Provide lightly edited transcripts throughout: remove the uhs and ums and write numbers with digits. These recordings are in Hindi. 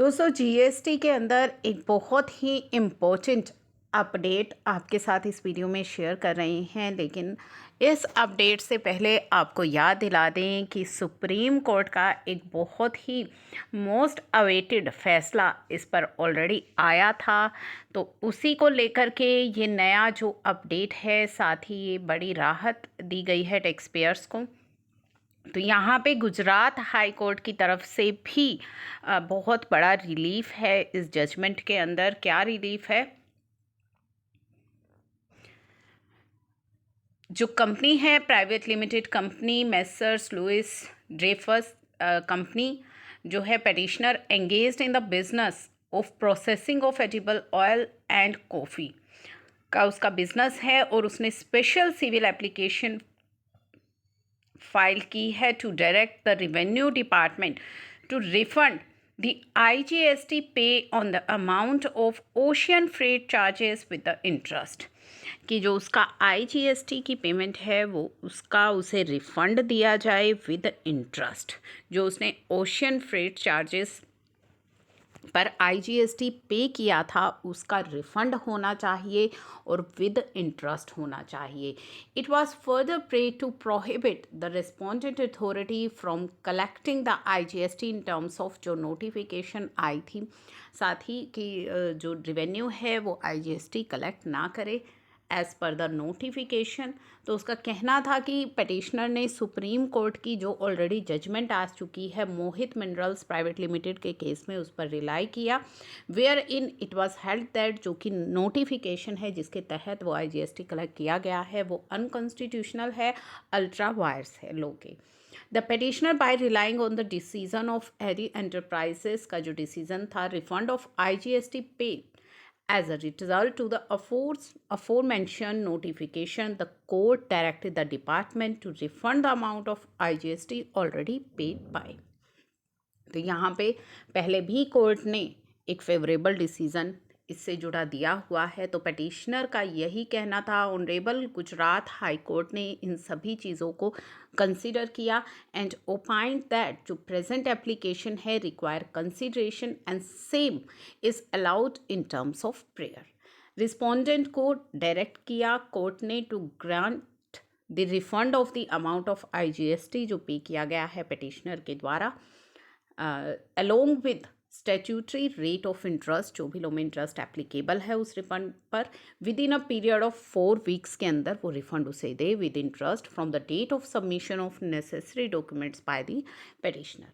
दोस्तों जीएसटी के अंदर एक बहुत ही इम्पोर्टेंट अपडेट आपके साथ इस वीडियो में शेयर कर रहे हैं, लेकिन इस अपडेट से पहले आपको याद दिला दें कि सुप्रीम कोर्ट का एक बहुत ही मोस्ट अवेटेड फैसला इस पर ऑलरेडी आया था। तो उसी को लेकर के ये नया जो अपडेट है, साथ ही ये बड़ी राहत दी गई है टैक्स पेयर्स को। तो यहाँ पे गुजरात हाई कोर्ट की तरफ से भी बहुत बड़ा रिलीफ है इस जजमेंट के अंदर। क्या रिलीफ है? जो कंपनी है, private limited company messrs Louis Dreyfus company जो है, petitioner engaged in the business of processing of edible oil and coffee का उसका बिजनेस है, और उसने स्पेशल सिविल एप्लीकेशन फाइल की है to direct the revenue department to refund the IGST pay on the amount of ocean freight charges with the interest. कि जो उसका IGST की पेमेंट है वो उसका उसे रिफंड दिया जाए विद इंटरेस्ट। जो उसने ओशियन फ्रेट चार्जेस पर IGST पे किया था उसका रिफंड होना चाहिए और विद इंटरेस्ट होना चाहिए। It was further pray to prohibit the respondent authority from collecting the IGST in terms of जो नोटिफिकेशन आई थी, साथ ही कि जो रिवेन्यू है वो IGST कलेक्ट ना करे एज़ पर द नोटिफिकेशन। तो उसका कहना था कि पटिशनर ने सुप्रीम कोर्ट की जो ऑलरेडी जजमेंट आ चुकी है मोहित मिनरल्स प्राइवेट लिमिटेड के केस में, उस पर रिलाई किया, wherein it was held that जो कि नोटिफिकेशन है जिसके तहत वो IGST कलेक्ट किया गया है वो अनकॉन्स्टिट्यूशनल है, अल्ट्रा वायर्स है लो के। The petitioner by relying on the decision of Ari Enterprises का जो डिसीजन था refund of IGST pay as a result to the aforementioned notification, the court directed the department to refund the amount of IGST already paid by। तो यहाँ पे पहले भी कोर्ट ने एक फेवरेबल डिसीज़न इससे जुड़ा दिया हुआ है। तो पटिशनर का यही कहना था, ऑनरेबल गुजरात हाई कोर्ट ने इन सभी चीज़ों को कंसिडर किया एंड ओपाइंड दैट जो प्रेजेंट एप्लीकेशन है require consideration and same is allowed in terms of prayer. Respondent को डायरेक्ट किया कोर्ट ने to grant the refund of the amount of IGST जो पे किया गया है पटिशनर के द्वारा, along with statutory rate of interest जो भी लो में इंटरेस्ट एप्लीकेबल है उस रिफंड पर, within a period of 4 weeks के अंदर वो रिफंड उसे दे with interest from the date of submission of necessary documents by the petitioner.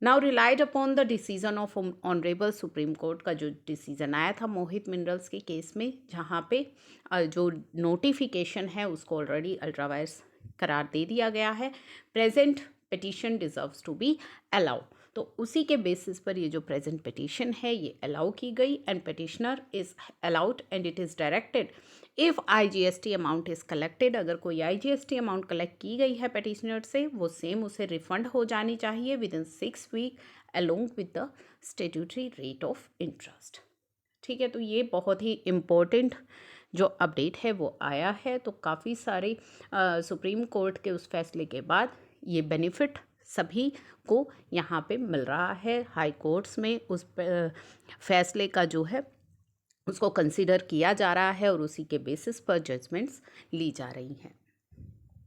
Now relied upon the decision of honourable Supreme Court का जो डिसीजन आया था मोहित मिनरल्स के केस में, जहाँ पे जो नोटिफिकेशन है उसको ऑलरेडी अल्ट्रावायर्स करार दे दिया गया है। Present petition deserves to be allow. तो उसी के बेसिस पर ये जो प्रेजेंट पिटीशन है ये अलाउ की गई and petitioner is allowed and it is directed if IGST amount is collected. अगर कोई IGST अमाउंट कलेक्ट की गई है पिटिशनर से वो सेम उसे रिफंड हो जानी चाहिए within 6 week along with the statutory rate of interest. ठीक है, तो ये बहुत ही इम्पोर्टेंट जो अपडेट है वो आया है। तो काफ़ी सारे सुप्रीम कोर्ट के उस फैसले के बाद ये बेनिफिट सभी को यहाँ पे मिल रहा है। हाई कोर्ट्स में उस फैसले का जो है उसको कंसीडर किया जा रहा है और उसी के बेसिस पर जजमेंट्स ली जा रही हैं।